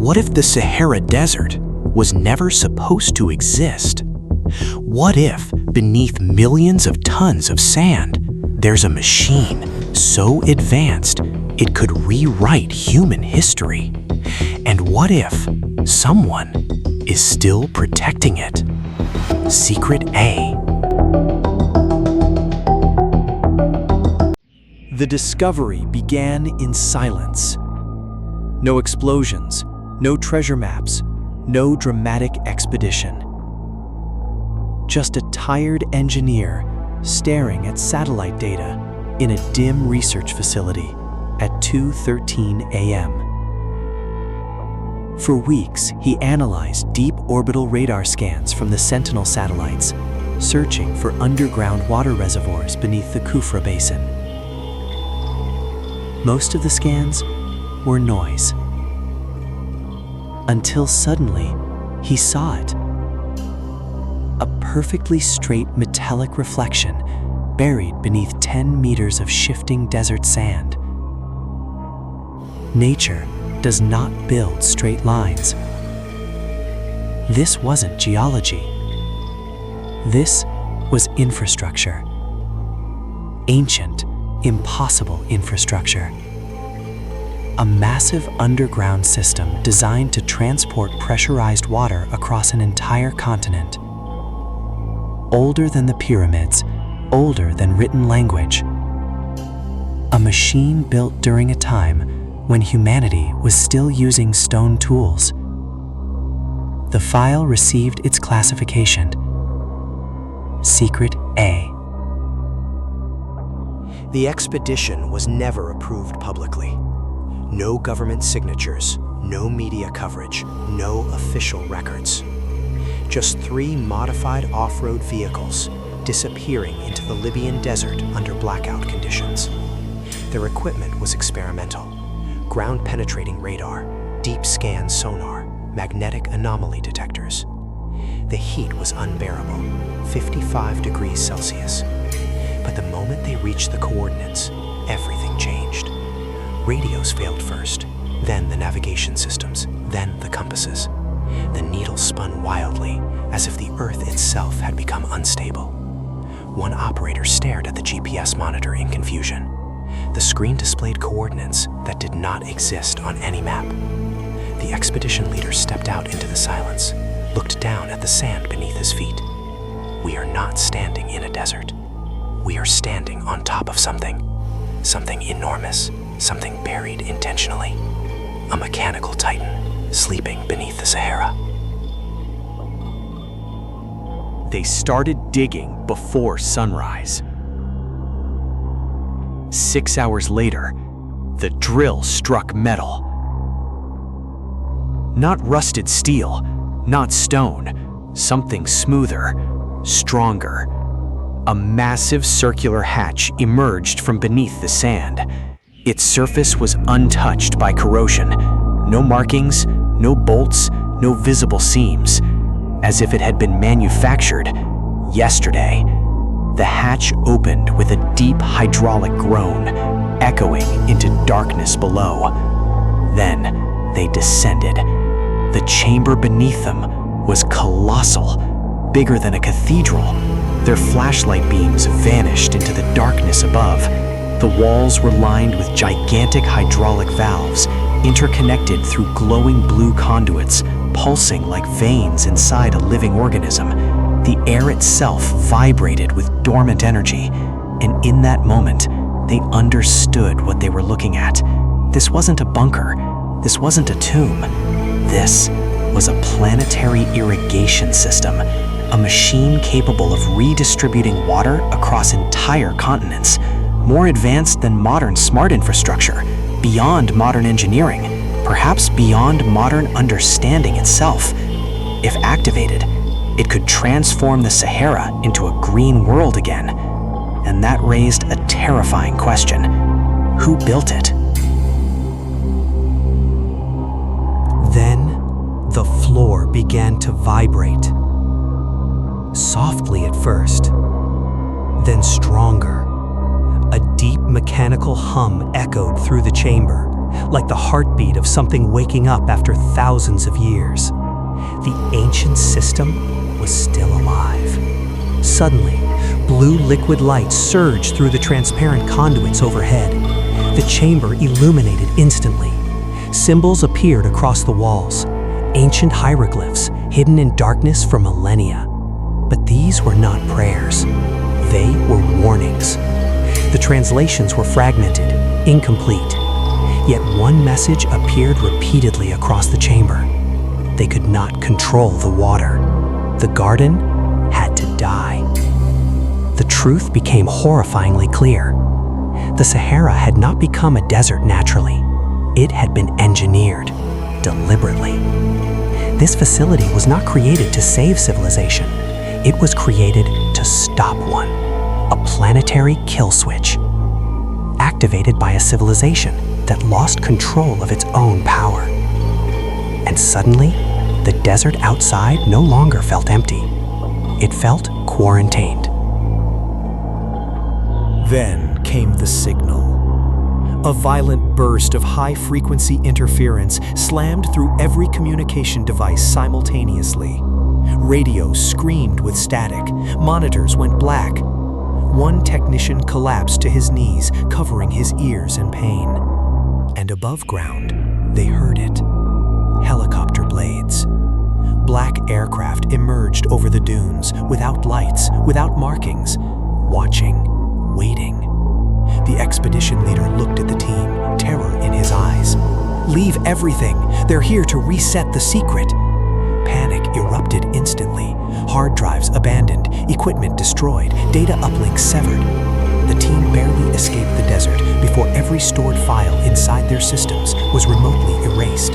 What if the Sahara Desert was never supposed to exist? What if, beneath millions of tons of sand, there's a machine so advanced it could rewrite human history? And what if someone is still protecting it? Secret A. The discovery began in silence. No explosions, no treasure maps, no dramatic expedition. Just a tired engineer staring at satellite data in a dim research facility at 2:13 a.m. For weeks, he analyzed deep orbital radar scans from the Sentinel satellites, searching for underground water reservoirs beneath the Kufra Basin. Most of the scans were noise. Until suddenly, he saw it. A perfectly straight metallic reflection buried beneath 10 meters of shifting desert sand. Nature does not build straight lines. This wasn't geology. This was infrastructure. Ancient, impossible infrastructure. A massive underground system designed to transport pressurized water across an entire continent. Older than the pyramids, older than written language. A machine built during a time when humanity was still using stone tools. The file received its classification, Secret A. The expedition was never approved publicly. No government signatures, no media coverage, no official records. Just 3 modified off-road vehicles disappearing into the Libyan desert under blackout conditions. Their equipment was experimental. Ground-penetrating radar, deep-scan sonar, magnetic anomaly detectors. The heat was unbearable, 55 degrees Celsius. But the moment they reached the coordinates, everything changed. Radios failed first, then the navigation systems, then the compasses. The needle spun wildly, as if the Earth itself had become unstable. One operator stared at the GPS monitor in confusion. The screen displayed coordinates that did not exist on any map. The expedition leader stepped out into the silence, looked down at the sand beneath his feet. We are not standing in a desert. We are standing on top of something. Something enormous, something buried intentionally. A mechanical titan, sleeping beneath the Sahara. They started digging before sunrise. 6 hours later, the drill struck metal. Not rusted steel, not stone, something smoother, stronger. A massive circular hatch emerged from beneath the sand. Its surface was untouched by corrosion. No markings, no bolts, no visible seams. As if it had been manufactured yesterday. The hatch opened with a deep hydraulic groan, echoing into darkness below. Then they descended. The chamber beneath them was colossal, bigger than a cathedral. Their flashlight beams vanished into the darkness above. The walls were lined with gigantic hydraulic valves, interconnected through glowing blue conduits, pulsing like veins inside a living organism. The air itself vibrated with dormant energy, and in that moment, they understood what they were looking at. This wasn't a bunker. This wasn't a tomb. This was a planetary irrigation system, a machine capable of redistributing water across entire continents, more advanced than modern smart infrastructure, beyond modern engineering, perhaps beyond modern understanding itself. If activated, it could transform the Sahara into a green world again. And that raised a terrifying question. Who built it? Then, the floor began to vibrate. Softly at first, then stronger. A deep mechanical hum echoed through the chamber, like the heartbeat of something waking up after thousands of years. The ancient system was still alive. Suddenly, blue liquid light surged through the transparent conduits overhead. The chamber illuminated instantly. Symbols appeared across the walls, ancient hieroglyphs hidden in darkness for millennia. But these were not prayers. They were warnings. The translations were fragmented, incomplete. Yet one message appeared repeatedly across the chamber. They could not control the water. The garden had to die. The truth became horrifyingly clear. The Sahara had not become a desert naturally. It had been engineered, deliberately. This facility was not created to save civilization. It was created to stop one. A planetary kill switch, activated by a civilization that lost control of its own power. And suddenly, the desert outside no longer felt empty. It felt quarantined. Then came the signal. A violent burst of high-frequency interference slammed through every communication device simultaneously. Radios screamed with static, monitors went black. One technician collapsed to his knees, covering his ears in pain. And above ground, they heard it. Helicopter blades. Black aircraft emerged over the dunes, without lights, without markings, watching, waiting. The expedition leader looked at the team, terror in his eyes. "Leave everything. They're here to reset the secret." Panic erupted instantly. Hard drives abandoned, equipment destroyed, data uplinks severed. The team barely escaped the desert before every stored file inside their systems was remotely erased.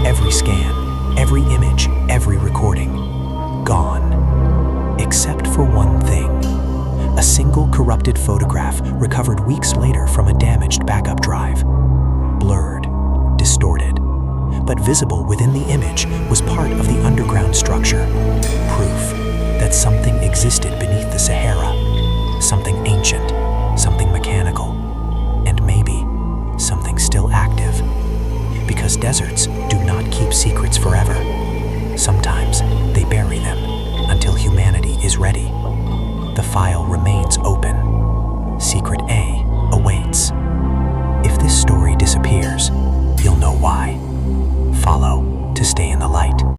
Every scan, every image, every recording, gone. Except for one thing. A single corrupted photograph recovered weeks later from a damaged backup drive. Blurred, distorted, but visible within the image was part of the underground structure. Proof that something existed beneath the Sahara. Something ancient, something mechanical, and maybe something still active. Because deserts do not keep secrets forever. Sometimes they bury them until humanity is ready. The file remains open. Secret A awaits. If this story disappears, you'll know why. Follow to stay in the light.